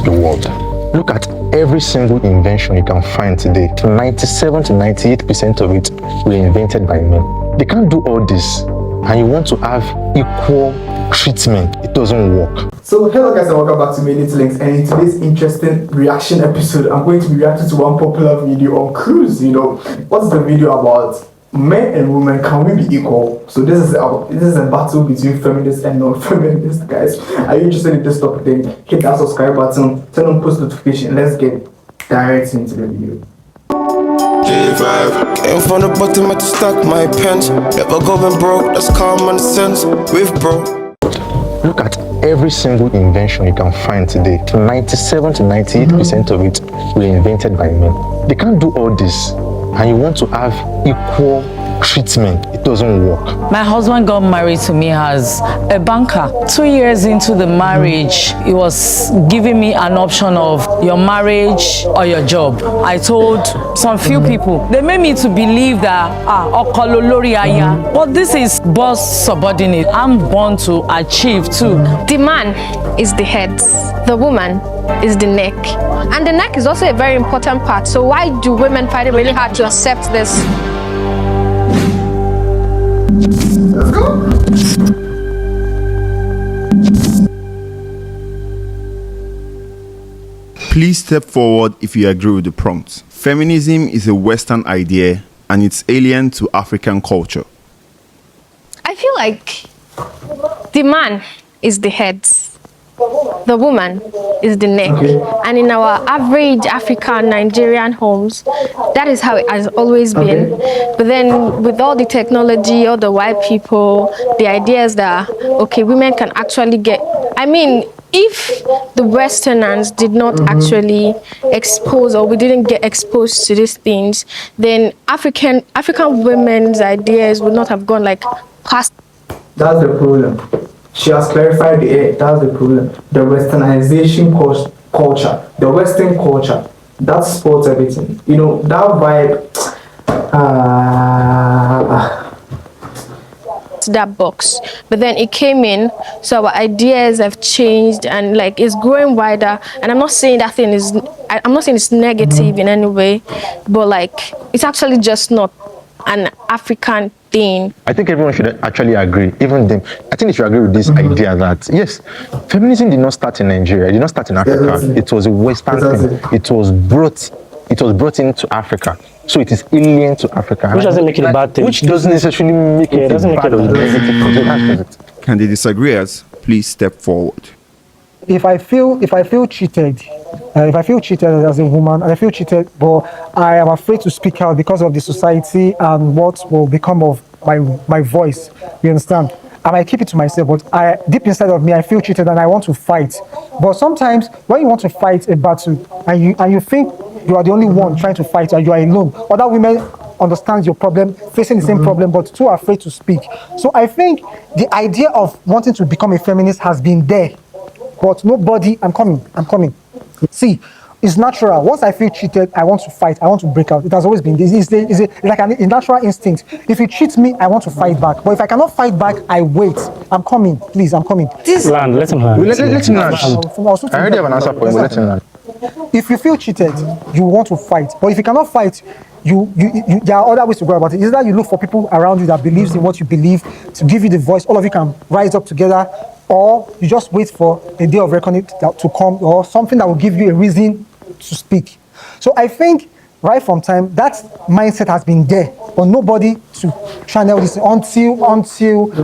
to the world. Look at every single invention you can find today. 97 to 98% of it were invented by men. They can't do all this, and you want to have equal treatment. It doesn't work. So hello guys and welcome back to Millions Links, and in today's interesting reaction episode, I'm going to be reacting to one popular video on cruise. What's the video about? Men and women, can we be equal? So this is a battle between feminists and non-feminists, guys. Are you interested in this topic? Then hit that subscribe button, turn on post notification. Let's get direct into the video. J5 came from the bottom, I just stack my pens. Never going broke, that's common sense. With bro. Look at every single invention you can find today. 97 to 98% of it were invented by men. They can't do all this, and you want to have equal treatment. It doesn't work. My husband got married to me as a banker. 2 years into the marriage, he was giving me an option of your marriage or your job. I told some few people, they made me to believe that but this is boss subordinate. I'm born to achieve too. The man is the head, the woman is the neck, and the neck is also a very important part. So why do women find it really hard to accept this? Let's go. Please step forward if you agree with the prompt. Feminism is a Western idea and it's alien to African culture. I feel like the man is the head, the woman is the neck, and in our average African Nigerian homes, that is how it has always been. But then with all the technology, all the white people, the idea is that okay, women can actually get, if the Westerners did not actually expose, or we didn't get exposed to these things, then African women's ideas would not have gone like past. That's the problem. She has clarified it. That's the problem. The Westernization culture, the Western culture, that spoils everything. That vibe. That box, but then it came in, so our ideas have changed, and like it's growing wider. And I'm not saying that thing is, I'm not saying it's negative in any way, but like it's actually just not an African thing. I think everyone should actually agree, even them. I think they should agree with this idea that yes, feminism did not start in Nigeria, it did not start in Africa. It was a Western thing. It was brought into Africa. So it is alien to Africa. Which doesn't make it a bad thing. Which doesn't necessarily make it a bad or negative thing. Can the disagreeers please step forward? If I feel cheated, as a woman, and I feel cheated, but I am afraid to speak out because of the society and what will become of my voice. You understand? I might keep it to myself, but deep inside of me, I feel cheated and I want to fight. But sometimes when you want to fight a battle and you think you are the only one trying to fight and you are alone, other women understand your problem, facing the same problem, but too afraid to speak. So I think the idea of wanting to become a feminist has been there, but nobody. I'm coming. See, it's natural. Once I feel cheated, I want to fight. I want to break out. It has always been this. It's like a natural instinct. If you cheat me, I want to fight back. But if I cannot fight back, I wait. I'm coming. Please, I'm coming. Let him land. Let him land. I already have an answer for him, but let him land. If you feel cheated, you want to fight. But if you cannot fight, there are other ways to go about it. Either you look for people around you that believes in what you believe to give you the voice. All of you can rise up together, or you just wait for a day of reckoning to come, or something that will give you a reason to speak. So I think right from time that mindset has been there, but nobody to channel this until the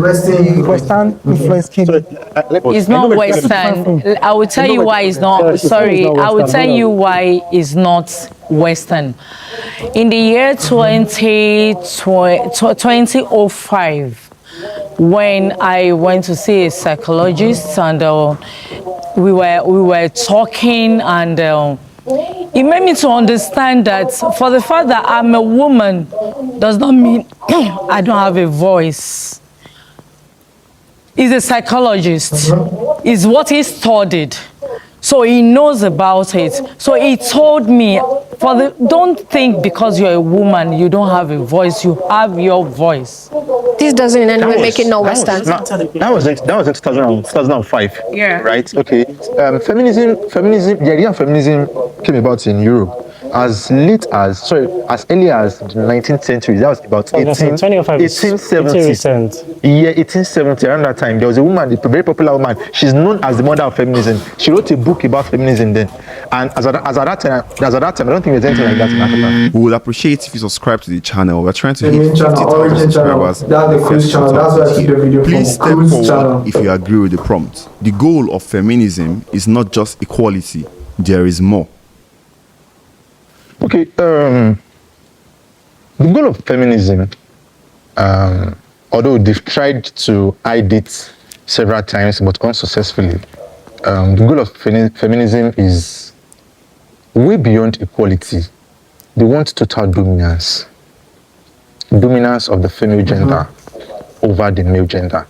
Western influence came. It's not Western. I will tell you why it's not. Sorry, I will tell you why it's not Western. In the year 2005, when I went to see a psychologist, and we were talking, and it made me to understand that for the fact that I'm a woman does not mean I don't have a voice. He's a psychologist. Is what he studied. So he knows about it. So he told me, don't think because you're a woman, you don't have a voice. You have your voice. This doesn't in any way make it no Western. That was in 2005. Yeah. Right. Okay. The idea of feminism came about in Europe as early as the 19th century. That was about 1870. Yeah, 1870. Around that time, there was a woman, a very popular woman. She's known as the mother of feminism. She wrote a book about feminism then. And as at that time, I don't think there's anything like that in Africa. We would appreciate if you subscribe to the channel. We're trying to hit main channel, 50,000 origin channel. subscribers. That's the Cruise channel. That's why I took the video Please from step Cruise forward channel. if you agree with the prompt. The goal of feminism is not just equality. There is more. Okay, the goal of feminism, although they've tried to hide it several times but unsuccessfully, the goal of feminism is way beyond equality. They want total dominance of the female gender over the male gender.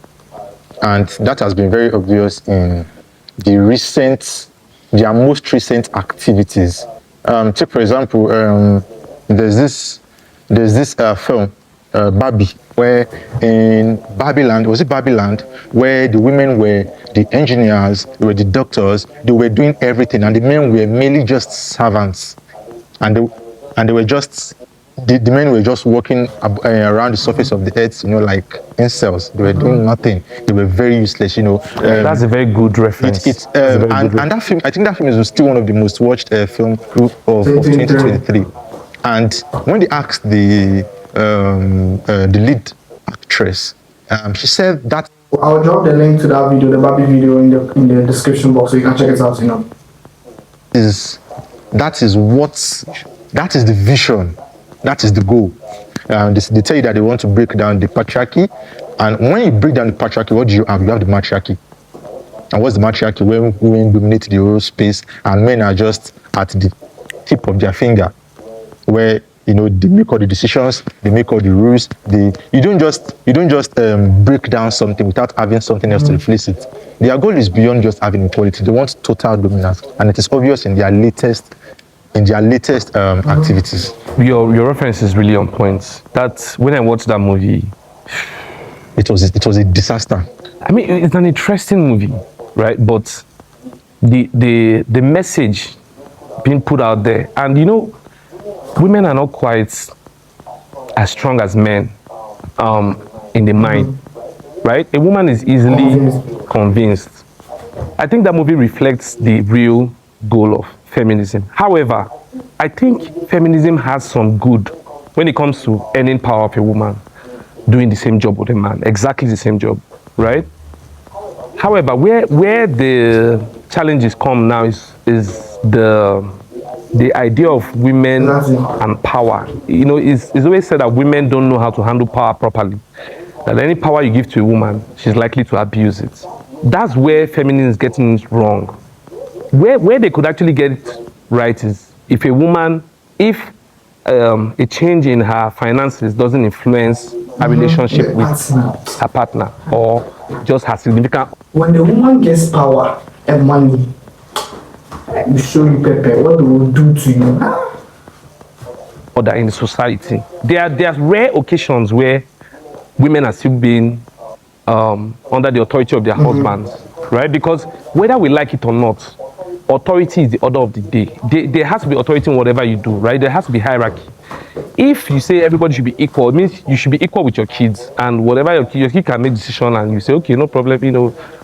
And that has been very obvious in their most recent activities. Take for example, there's this film, Barbie, where in Babyland, where the women were the engineers, they were the doctors, they were doing everything, and the men were merely just servants, and they were just the men were just walking around the surface of the earth, like incels. They were doing nothing. They were very useless, That's a very good reference. And that film, I think that film is still one of the most watched film of 2023. And when they asked the lead actress, she said that. I'll drop the link to that video, the Barbie video, in the description box, so you can check it out. That is the vision. That is the goal. They tell you that they want to break down the patriarchy, and when you break down the patriarchy, what do you have? You have the matriarchy. And what's the matriarchy? When women dominate the whole space, and men are just at the tip of their finger, where they make all the decisions, they make all the rules. You don't just break down something without having something else to replace it. Their goal is beyond just having equality. They want total dominance, and it is obvious in their latest activities. Your reference is really on point. That's when I watched that movie. It was a disaster. I mean, it's an interesting movie, right? But the message being put out there, and women are not quite as strong as men in the mind, right? A woman is easily convinced. I think that movie reflects the real goal of feminism. However, I think feminism has some good when it comes to earning power of a woman doing the same job with a man, exactly the same job, right? However, where the challenges come now is the idea of women and power. It's always said that women don't know how to handle power properly. That any power you give to a woman, she's likely to abuse it. That's where feminism is getting it wrong. Where they could actually get it right is if a change in her finances doesn't influence her relationship with her partner or just her significant. When the woman gets power and money, we show you Pepe, what they will do to you? Order in society. There are rare occasions where women are still being under the authority of their husbands, right? Because whether we like it or not, authority is the order of the day. There has to be authority in whatever you do, right? There has to be hierarchy. If you say everybody should be equal, it means you should be equal with your kids, and whatever your kid can make decision, and you say, okay, no problem,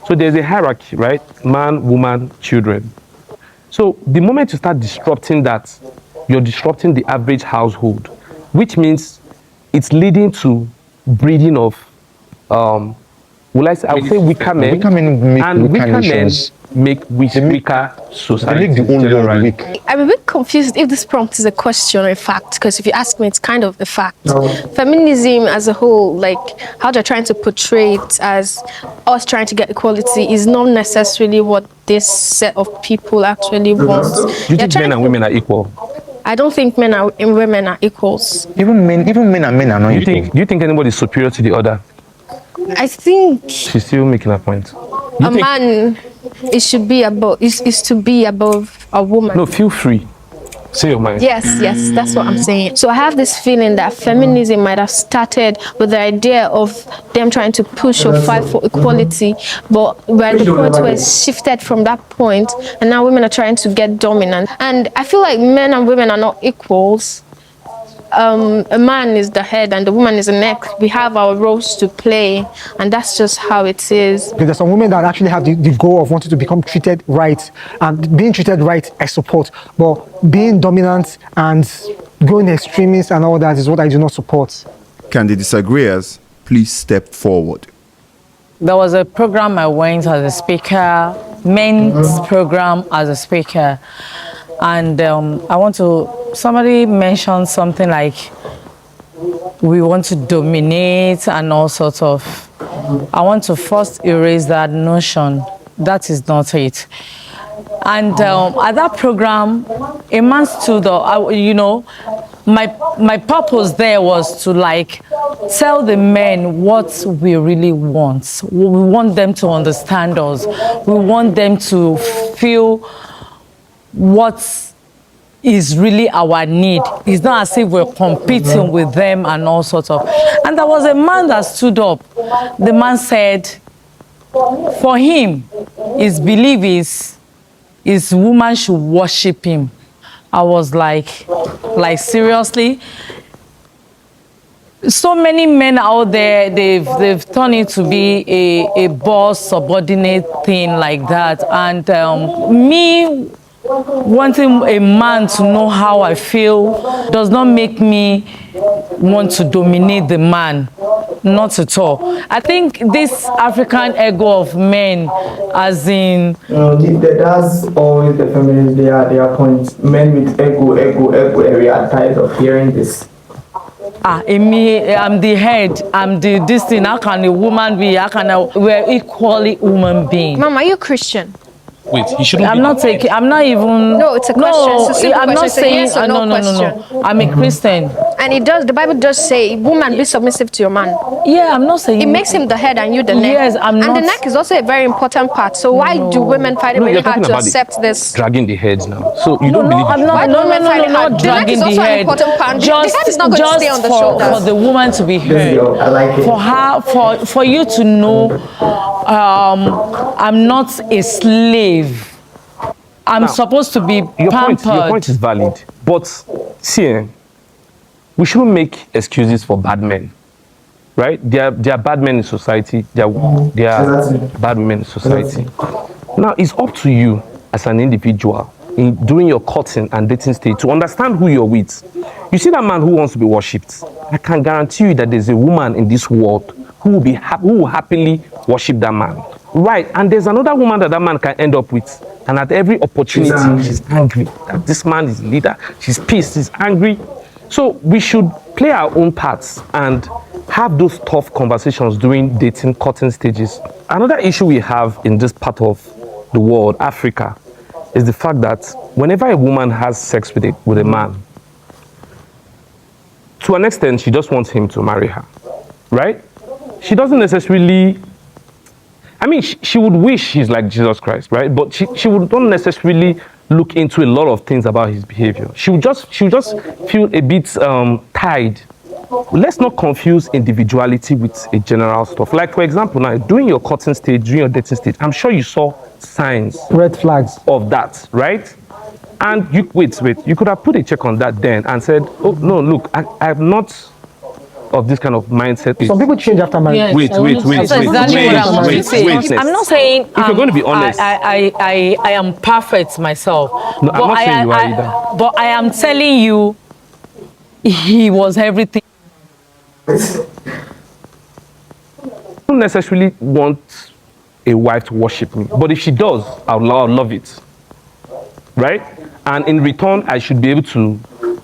So there's a hierarchy, right? Man, woman, children. So the moment you start disrupting that, you're disrupting the average household, which means it's leading to breeding of, I would say weaker men. Weaker men make and weaker weaker men nations. make weaker society. They make the only one weak. I'm a bit confused if this prompt is a question or a fact, because if you ask me, it's kind of a fact. No. Feminism as a whole, like how they're trying to portray it as us trying to get equality, is not necessarily what this set of people actually want. Do you think men and women are equal? I don't think men and women are equals. Even men and men are not equal. Do you think anybody is superior to the other? I think She's still making a point. a man should be above is to be above a woman. No, feel free. Say your mind. Yes, that's what I'm saying. So I have this feeling that feminism might have started with the idea of them trying to push or fight for equality, but we're at the point where it's shifted from that point, and now women are trying to get dominant. And I feel like men and women are not equals. A man is the head and the woman is the neck. We have our roles to play, and that's just how it is. There's some women that actually have the goal of wanting to become treated right, and being treated right I support, but being dominant and going extremist and all that is what I do not support. Can the disagreeers please step forward? There was a program I went as a speaker, men's program as a speaker. And somebody mentioned something like, we want to dominate and all sorts of. I want to first erase that notion. That is not it. And at that program, a man stood up, my purpose there was to like tell the men what we really want. We want them to understand us. We want them to feel what is really our need. It's not as if we're competing with them and all sorts of. And there was a man that stood up. The man said, for him, his belief is woman should worship him. I was like seriously? So many men out there, they've turned it to be a boss, subordinate thing like that. And me wanting a man to know how I feel does not make me want to dominate the man. Not at all. I think this African ego of men, as in... that's always the feminists, their point. Men with ego, we are tired of hearing this. I'm the head, I'm this thing. How can a woman be? We're equally human beings. Mom, are you Christian? Wait, you shouldn't. I'm not even. No, it's a question. No, I'm not saying. Yes or no question. I'm a Christian. And the Bible does say, woman, be submissive to your man. Yeah, I'm not saying. It makes him the head and you the neck. Yes, I'm not. And the neck is also a very important part. So why do women find it really hard to accept this? Dragging the heads now. So you don't believe it? Why do women find it hard? The neck dragging is the also an head. important part. The head is not going to stay on the shoulders. For the woman to be heard. I like it. For you to know, I'm not a slave. I'm supposed to be pampered. Your point is valid. But see, we shouldn't make excuses for bad men. Right? There are bad men in society. There are bad women in society. Now, it's up to you as an individual during your courting and dating stage to understand who you're with. You see that man who wants to be worshipped. I can guarantee you that there's a woman in this world who will happily worship that man. Right? And there's another woman that man can end up with. And at every opportunity, she's angry that this man is leader. She's pissed, she's angry. So we should play our own parts and have those tough conversations during dating, courting stages. Another issue we have in this part of the world, Africa, is the fact that whenever a woman has sex with a man, to an extent, she just wants him to marry her, right? She doesn't necessarily... I mean, she would wish he's like Jesus Christ, right? But she would not necessarily look into a lot of things about his behavior. She would just feel a bit tied. Let's not confuse individuality with a general stuff. Like, for example, now, during your courting stage, during your dating stage, I'm sure you saw signs. Red flags. Of that, right? And you could have put a check on that then and said, oh, no, look, I'm not of this kind of mindset. Some people change after marriage. Yes, wait. I'm not saying if you're going to be honest, I am perfect myself. No, I'm not saying you are either. But I am telling you, he was everything. I don't necessarily want a wife to worship me, but if she does, I'll love it, right? And in return, I should be able to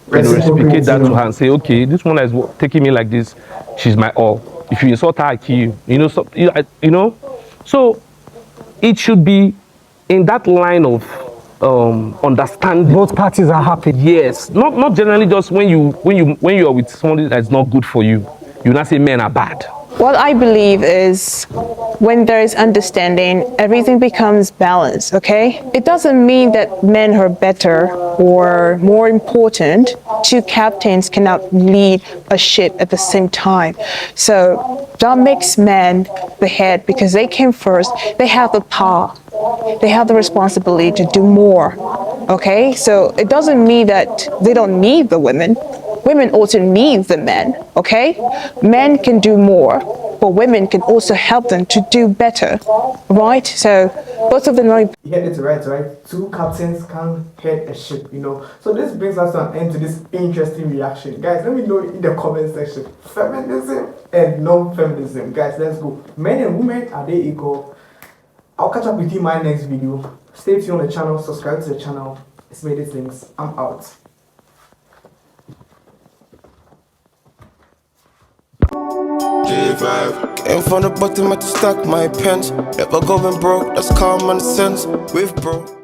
reciprocate that to her and say, okay, this one is taking me like this, she's my all. If you insult her, I kill you. So it should be in that line of understanding. Both parties are happy. Yes, not generally just when you are with somebody that's not good for you, you not say men are bad. What I believe is when there is understanding, everything becomes balanced, okay? It doesn't mean that men are better or more important. Two captains cannot lead a ship at the same time. So that makes men the head because they came first. They have the power. They have the responsibility to do more, okay? So it doesn't mean that they don't need the women. Women also need the men, okay? Men can do more, but women can also help them to do better, right? So both of them are... You heard it right? Two captains can head a ship, you know. So this brings us to an end to this interesting reaction. Guys, let me know in the comment section. Feminism and non-feminism. Guys, let's go. Men and women, are they equal? I'll catch up with you in my next video. Stay tuned on the channel, subscribe to the channel. It's made it things. I'm out. J5. Came from the bottom, I had to stack my pens. Never going broke, that's common sense. With bro.